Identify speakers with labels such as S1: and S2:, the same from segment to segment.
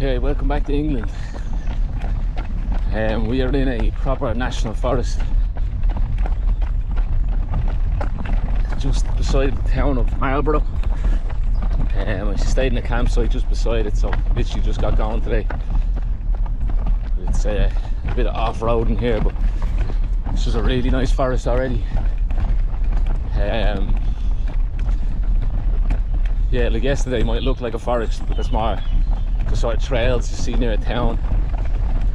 S1: Okay, welcome back to England. We are in a proper national forest just beside the town of Marlborough. I stayed in a campsite just beside it, so literally just got going today. It's a bit of off-roading here, but it's just a really nice forest already. Yeah, like yesterday might look like a forest, but it's more the sort of trails you see near a town.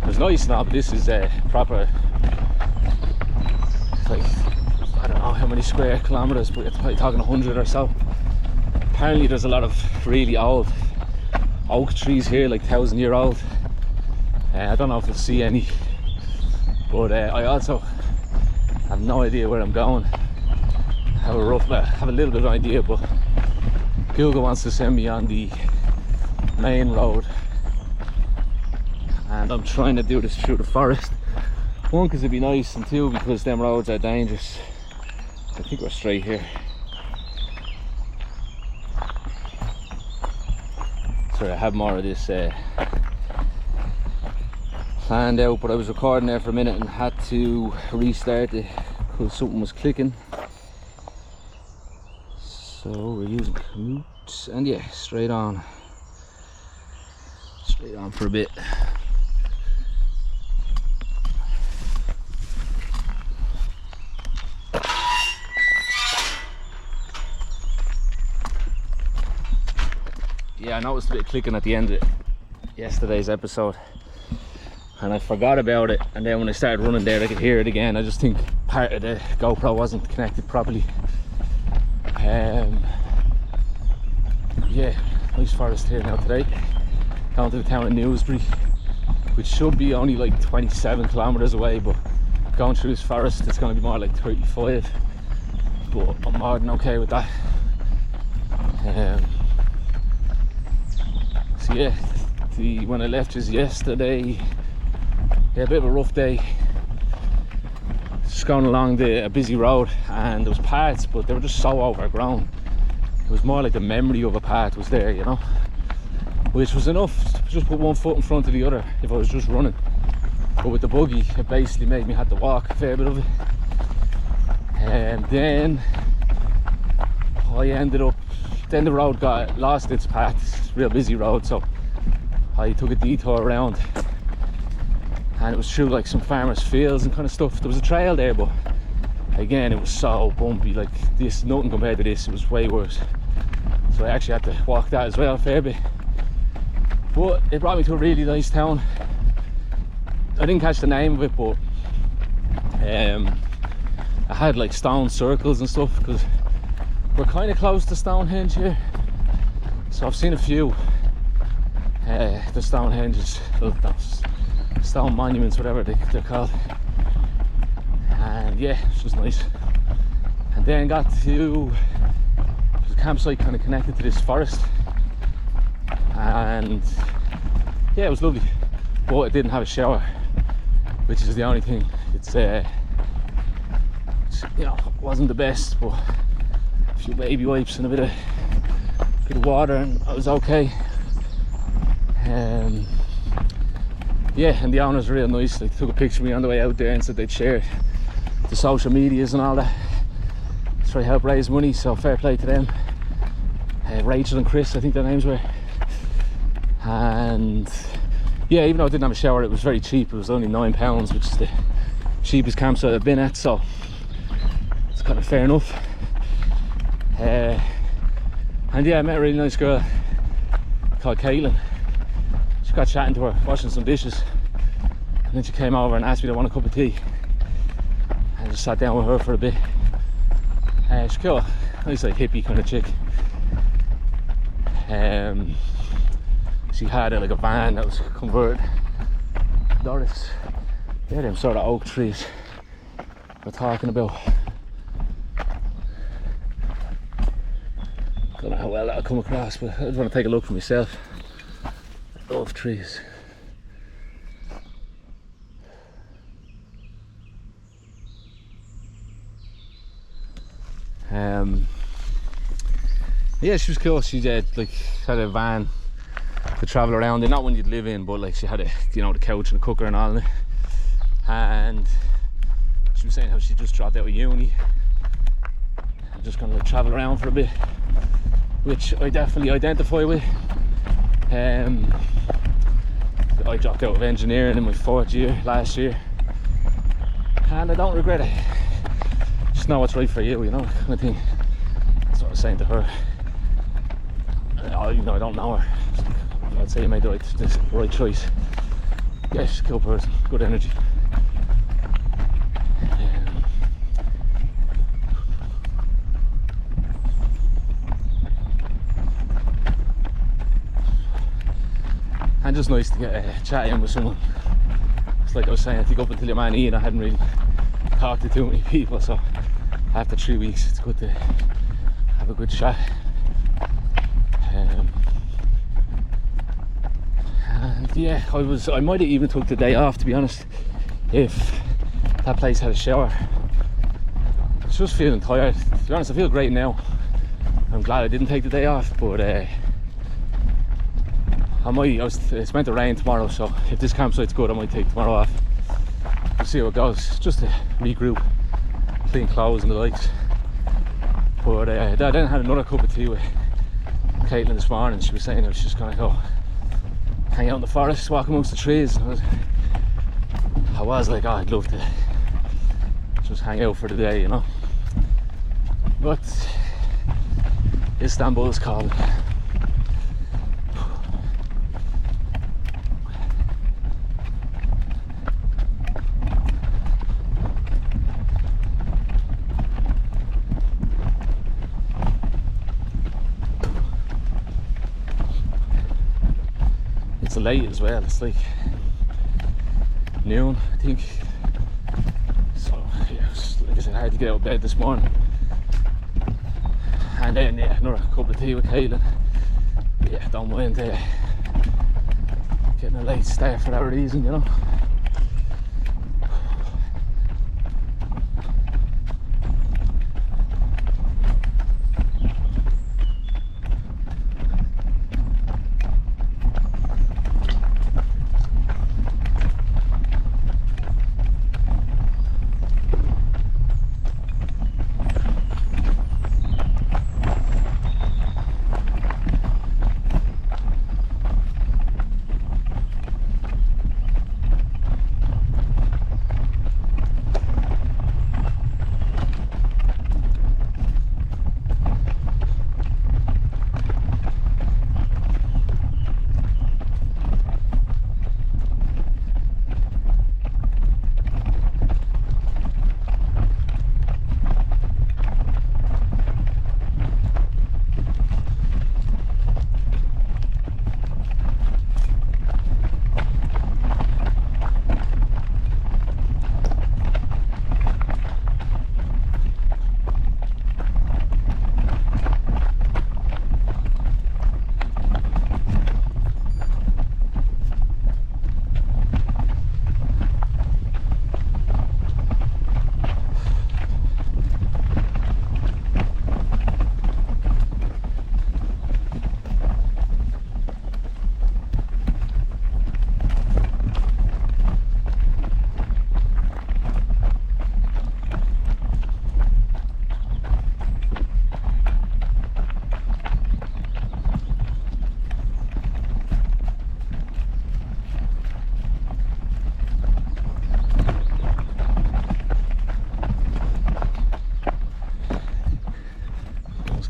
S1: It was nice now, but this is a proper, like, I don't know how many square kilometers, but it's probably talking 100 or so. Apparently there's a lot of really old oak trees here, like 1,000-year-old. I don't know if you'll see any, but I also have no idea where I'm going. Have a little bit of an idea, but Google wants to send me on the main road, and I'm trying to do this through the forest. One, because it'd be nice, and two, because them roads are dangerous. I think we're straight here. Sorry, I have more of this planned out, but I was recording there for a minute and had to restart it because something was clicking. So we're using commute, and yeah, straight on for a bit. Yeah, I noticed a bit of clicking at the end of yesterday's episode, and I forgot about it, and then when I started running there I could hear it again. I just think part of the GoPro wasn't connected properly. Yeah, nice forest here now today. Down to the town of Newbury, which should be only like 27 kilometers away, but going through this forest it's going to be more like 35, but I'm more than okay with that. So yeah, when I left just yesterday, yeah, a bit of a rough day. Just going along a busy road, and there was parts, but they were just so overgrown. It was more like the memory of a path was there, you know, which was enough to just put one foot in front of the other if I was just running. But with the buggy, it basically made me have to walk a fair bit of it. And then the road lost its path. It's a real busy road, so I took a detour around, and it was through like some farmers' fields and kind of stuff. There was a trail there, but again, it was so bumpy. Like this, nothing compared to this. It was way worse. So I actually had to walk that as well a fair bit. But it brought me to a really nice town. I didn't catch the name of it, but I had like stone circles and stuff, because we're kind of close to Stonehenge here. So I've seen a few the Stonehenges, stone monuments, whatever they're called. And yeah, it's just nice. And then got to the campsite kind of connected to this forest, and yeah, it was lovely, but it didn't have a shower, which is the only thing. It's you know, it wasn't the best, but a few baby wipes and a bit of water, and I was okay. Yeah, and the owners were real nice. They took a picture of me on the way out there and said they'd share the social medias and all that to try to help raise money, so fair play to them. Rachel and Chris, I think their names were. And yeah, even though I didn't have a shower, it was very cheap. It was only £9, which is the cheapest campsite I've been at, so it's kind of fair enough. And yeah, I met a really nice girl called Caitlin. She got chatting to her, washing some dishes, and then she came over and asked me to want a cup of tea. I just sat down with her for a bit. She's cool, nice like hippie kind of chick. She had like a van that was converted. Doris, they're them sort of oak trees we're talking about. Don't know how well that'll come across, but I just want to take a look for myself. I love trees. Yeah, she was cool. She like had a van to travel around in, not one you'd live in, but like she had a, you know, the couch and the cooker and all in it. And she was saying how she just dropped out of uni and just gonna like travel around for a bit, which I definitely identify with. I dropped out of engineering in my 4th year last year, and I don't regret it. Just know what's right for you, you know, kind of thing. That's what I was saying to her. You know, I don't know her. I'd say you made the right choice. Yeah, she's a cool person, good energy. And just nice to get a chat in with someone. It's like I was saying, I think up until your man Ian, I hadn't really talked to too many people, so after 3 weeks it's good to have a good chat. And yeah, I might have even took the day off, to be honest, if that place had a shower. I was just feeling tired. To be honest, I feel great now. I'm glad I didn't take the day off, but it's meant to rain tomorrow, so if this campsite's good, I might take tomorrow off. We'll see how it goes, just to regroup, clean clothes and the likes. But I then had another cup of tea with Caitlin this morning. She was saying I was just gonna go hang out in the forest, walk amongst the trees. And I was like, oh, I'd love to just hang out for the day, you know. But Istanbul is calling. It's late as well, it's like noon, I think. So yeah, like I said, hard to get out of bed this morning. And then yeah, another cup of tea with Caitlin. Yeah, don't mind getting a late start for that reason, you know.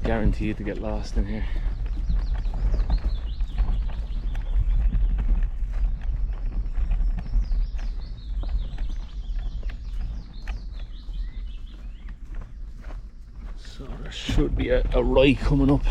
S1: Guaranteed to get lost in here. So there should be a right coming up.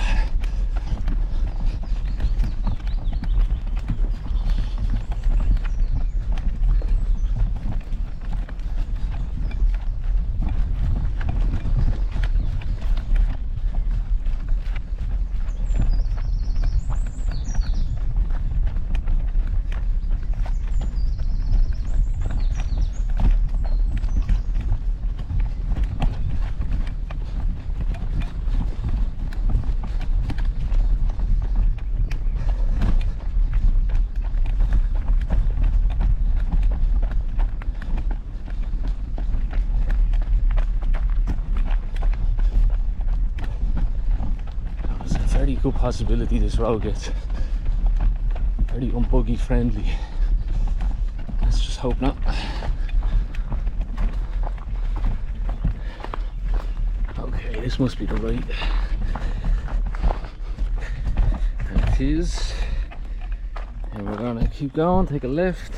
S1: very good possibility this road gets very unbuggy friendly. Let's just hope not. Okay, this must be the right. And it is. And we're gonna keep going, take a left.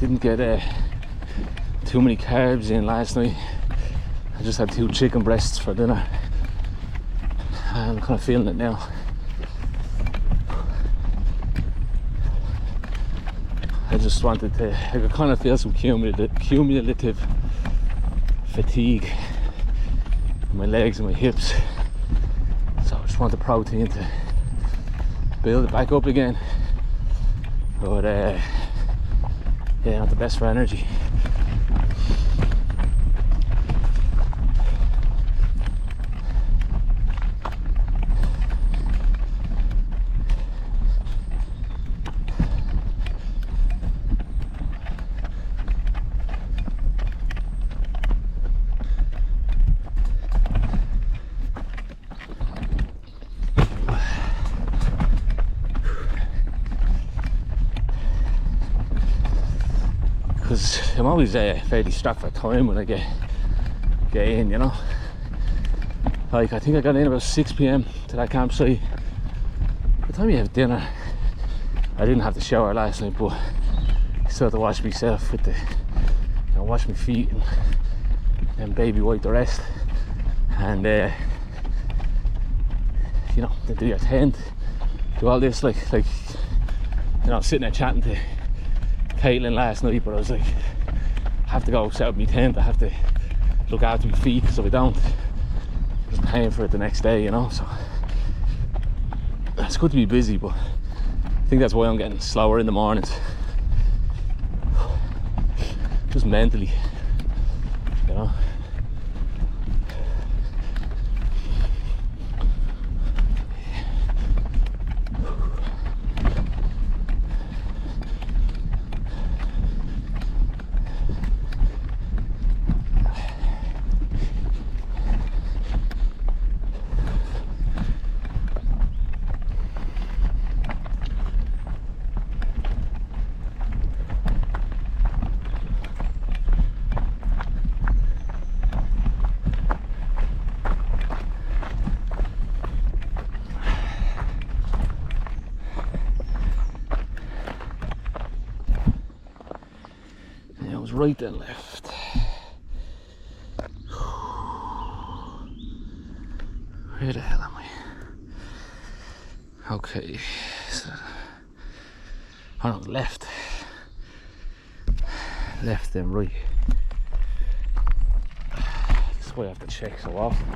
S1: Didn't get too many carbs in last night. I just had 2 chicken breasts for dinner. I'm kind of feeling it now. I just wanted to, I could kind of feel some cumulative fatigue in my legs and my hips. So I just want the protein to build it back up again. But yeah, not the best for energy. Because I'm always fairly strapped for time when I get in, you know. Like, I think I got in about 6 p.m. to that campsite. By the time you have dinner, I didn't have to shower last night, but I still had to wash myself with the, you know, wash my feet and then baby wipe the rest. And you know, then do your tent, do all this, like you know, sitting there chatting to Caitlin last night, but I was like, I have to go set up my tent, I have to look after my feet, because if I don't, I'm just paying for it the next day, you know. So it's good to be busy, but I think that's why I'm getting slower in the mornings, just mentally, you know. Right then left. Where the hell am I? Okay, so oh no, left then right. That's why I have to check so often.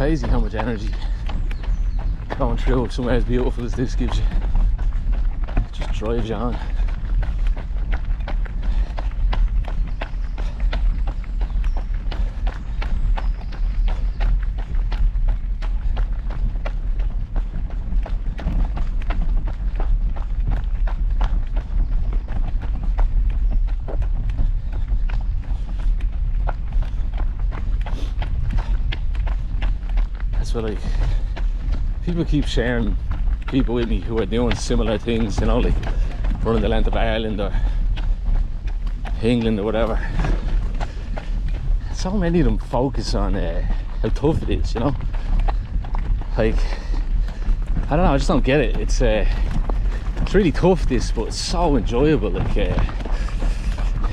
S1: crazy how much energy going through somewhere as beautiful as this gives you. It just drives you on. So like, people keep sharing people with me who are doing similar things, you know, like running the length of Ireland or England or whatever. So many of them focus on how tough it is, you know. Like, I don't know, I just don't get it. It's really tough, this, but it's so enjoyable. Like,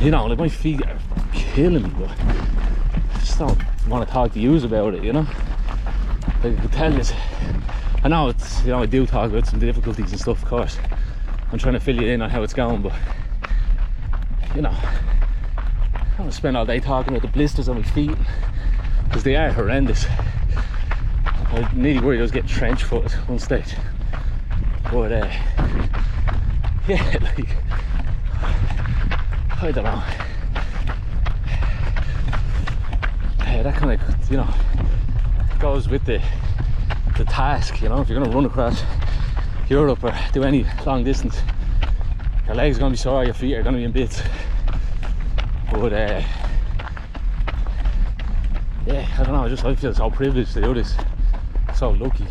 S1: you know, like my feet are killing me, but I just don't want to talk to you about it, you know. Like, I could tell this, I know it's, you know, I do talk about some difficulties and stuff, of course. I'm trying to fill you in on how it's going, but, you know, I don't want to spend all day talking about the blisters on my feet, because they are horrendous. I was nearly worried I was getting trench foot at one stage. But, yeah, like, I don't know. That kind of, you know, goes with the task, you know. If you're going to run across Europe or do any long distance, your legs are going to be sore, your feet are going to be in bits. But yeah, I don't know, I feel so privileged to do this, so lucky. You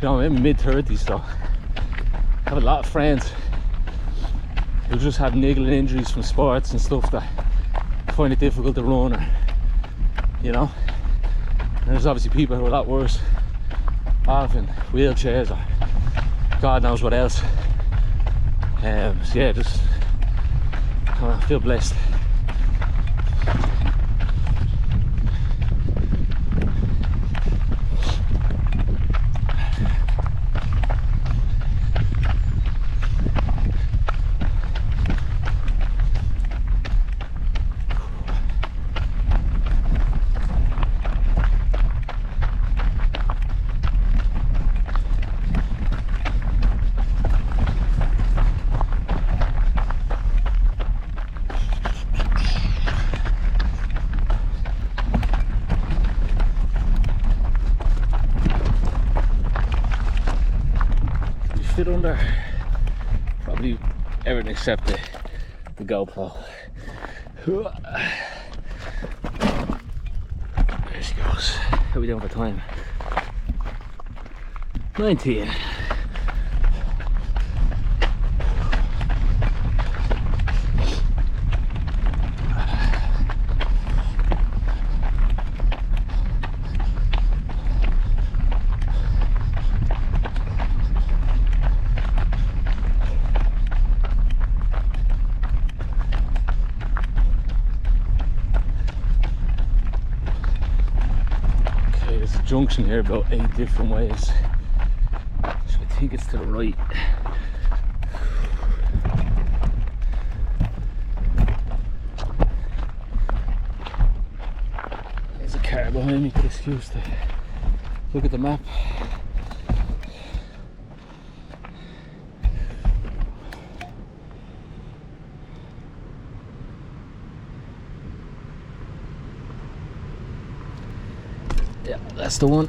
S1: know, I'm in my mid-30s, so I have a lot of friends who just have niggling injuries from sports and stuff that find it difficult to run, or, you know. And there's obviously people who are a lot worse off in wheelchairs or God knows what else. So yeah, just I feel blessed. Fit under probably everything except the GoPro. There she goes. How are we doing for time? 19. Junction here about 8 different ways, so I think it's to the right. There's a car behind me, excuse to look at the map. Yeah, that's the one.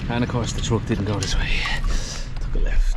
S1: And of course the truck didn't go this way, took a left.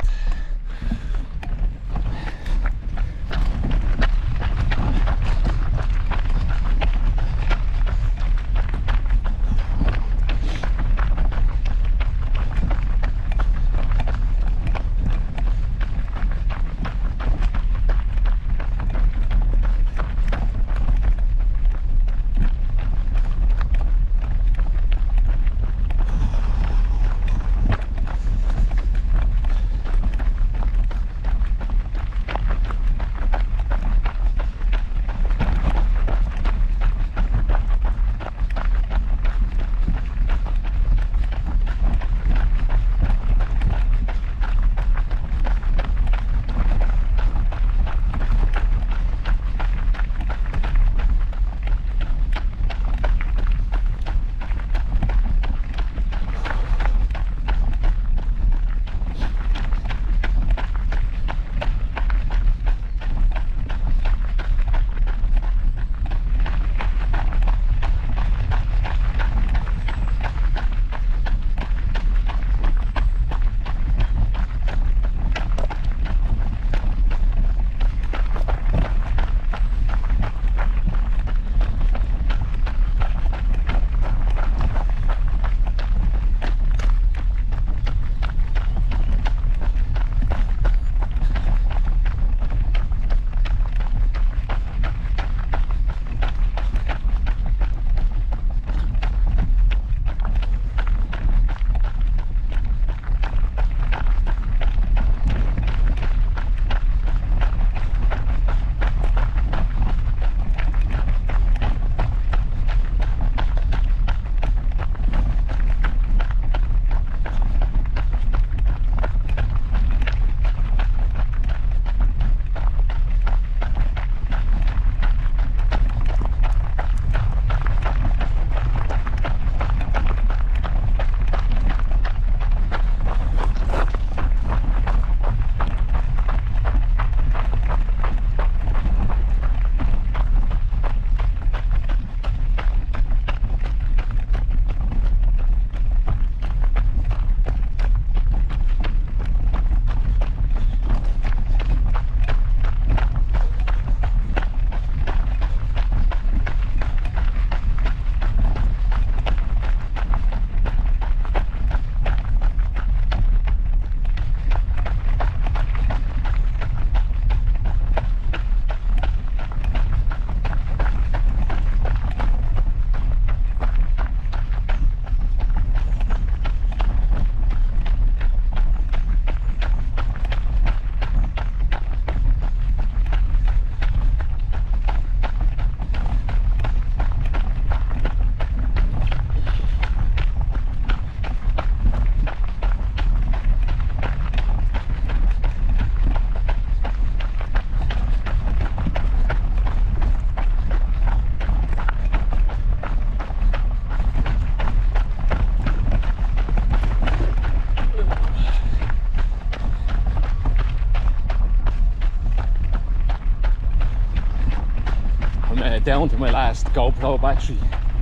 S1: down to my last GoPro battery.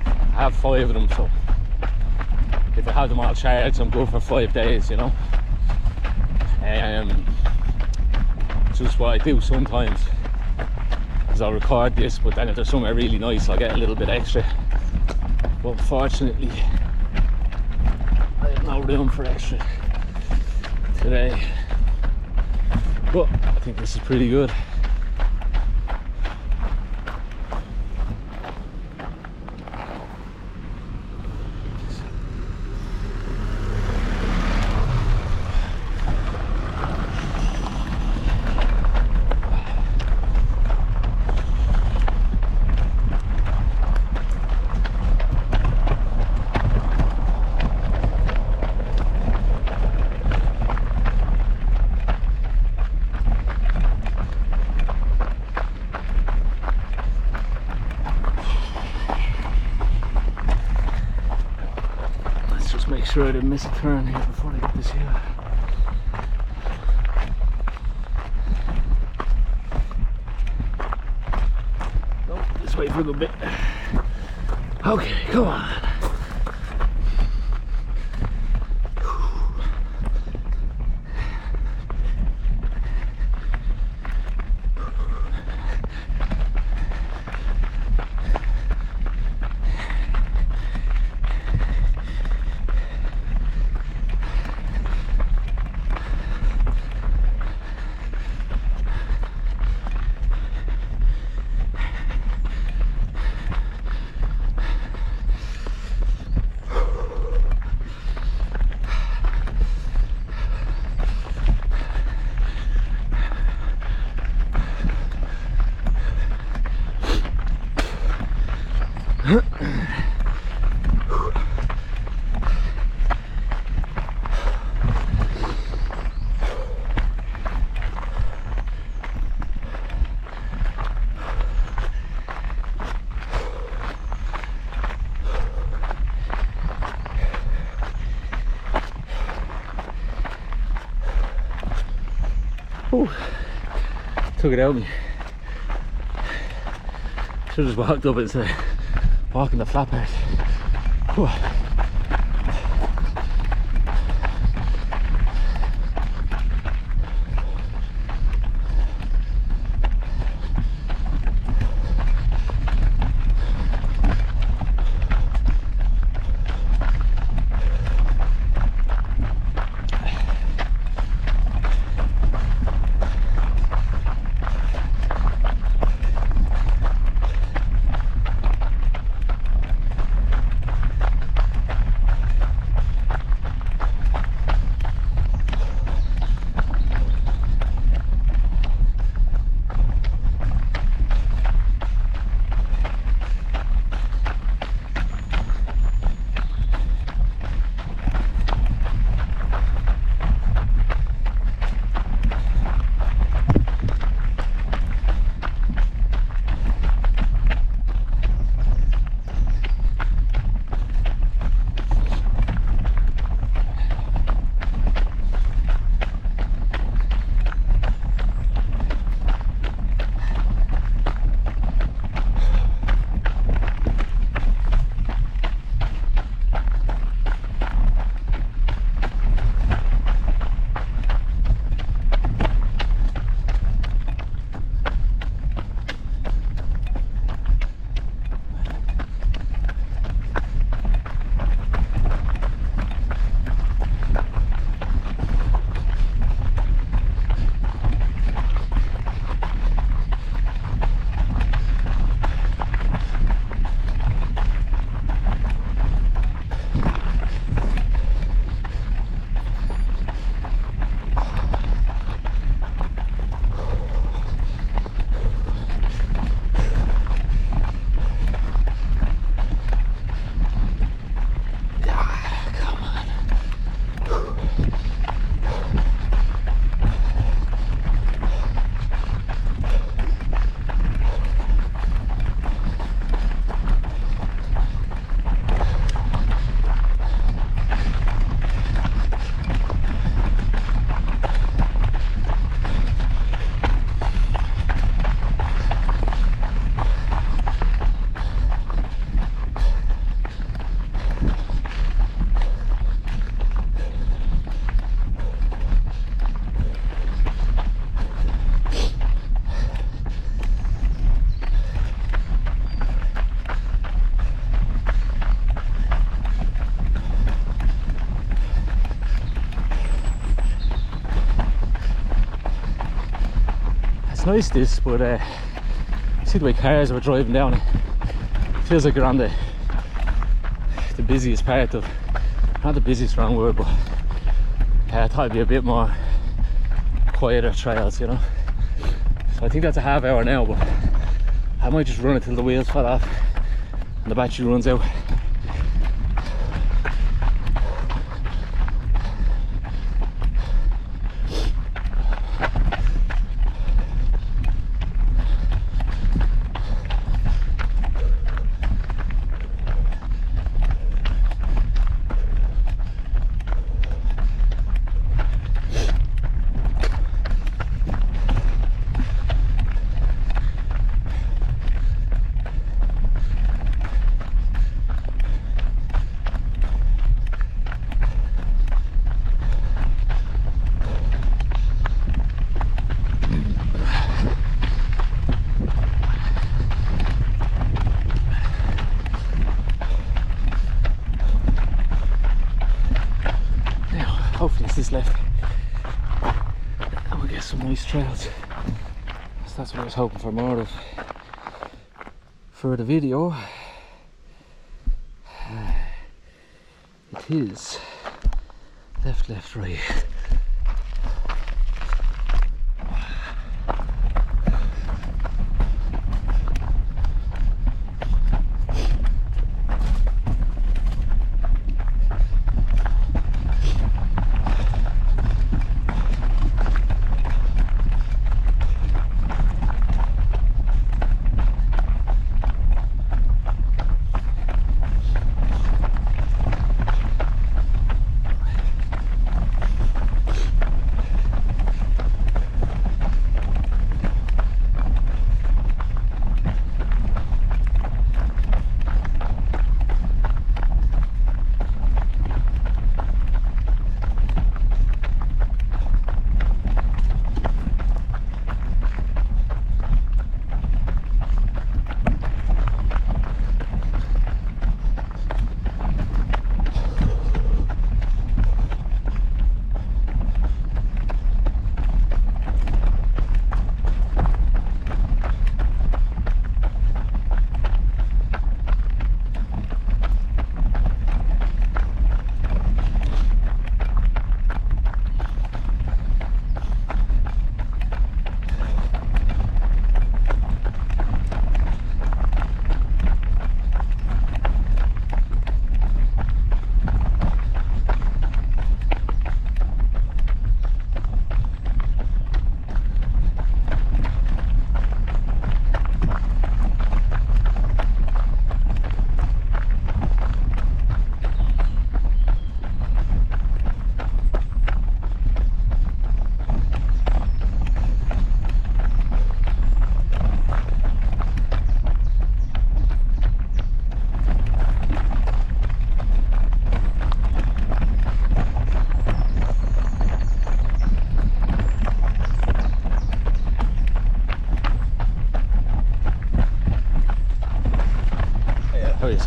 S1: I have 5 of them, so if I have them all charged, I'm good for 5 days, you know. Just what I do sometimes is I'll record this, but then if there's somewhere really nice, I'll get a little bit extra. But unfortunately, I have no room for extra today. But I think this is pretty good. Make sure I didn't miss a turn here before I get this hill. Nope, just wait for a good bit. Okay, come on. Ooh, took it out of me. Should have just walked up instead of walking the flat part. Ooh. nice this, but see the way cars were driving down it. Feels like you're on the busiest part of, not the busiest, wrong word, but I thought it'd be a bit more quieter trails, you know. So I think that's a half hour now, but I might just run it till the wheels fall off and the battery runs out. Left and we'll get some nice trails. So that's what I was hoping for more of for the video. It is left, right.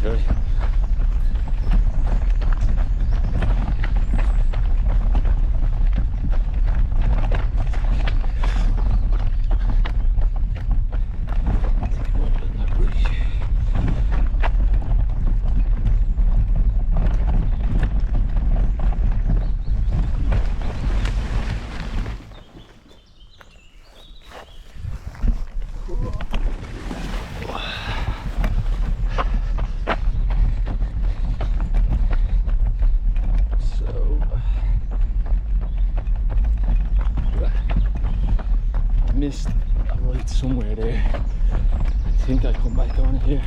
S1: Very. Missed a right somewhere there. I think I'll come back on it here.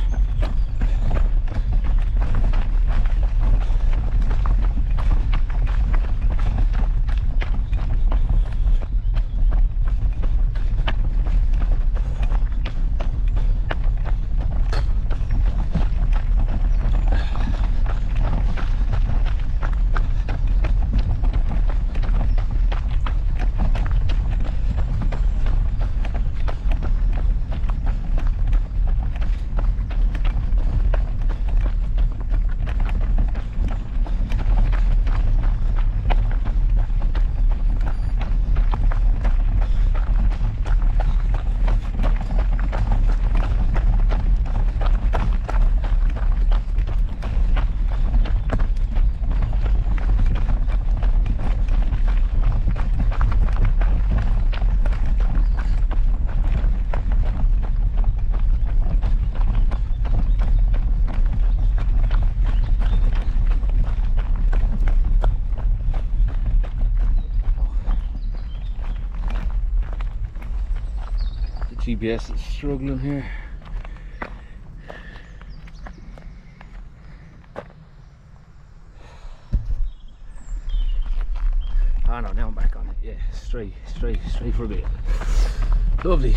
S1: GPS is struggling here. Oh no, now I'm back on it. Yeah, straight for a bit. Lovely.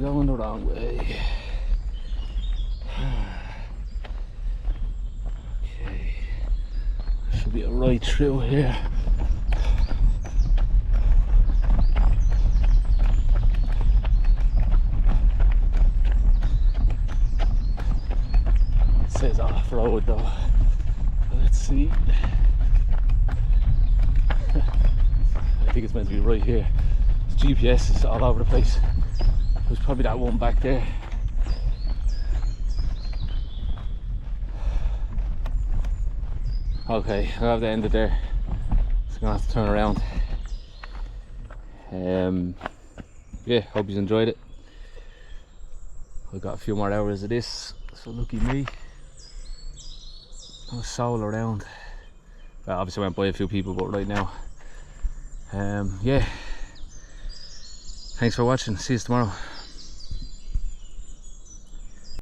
S1: Going the wrong way. Okay, should be a right through here. It says off road though. Let's see. I think it's meant to be right here. This GPS is all over the place. There's probably that one back there. Okay, I'll have to end it there. So I'm gonna have to turn around. Yeah, hope you enjoyed it. I've got a few more hours of this, so lucky me. No soul around. Well, obviously I went by a few people, but right now, yeah. Thanks for watching. See you tomorrow.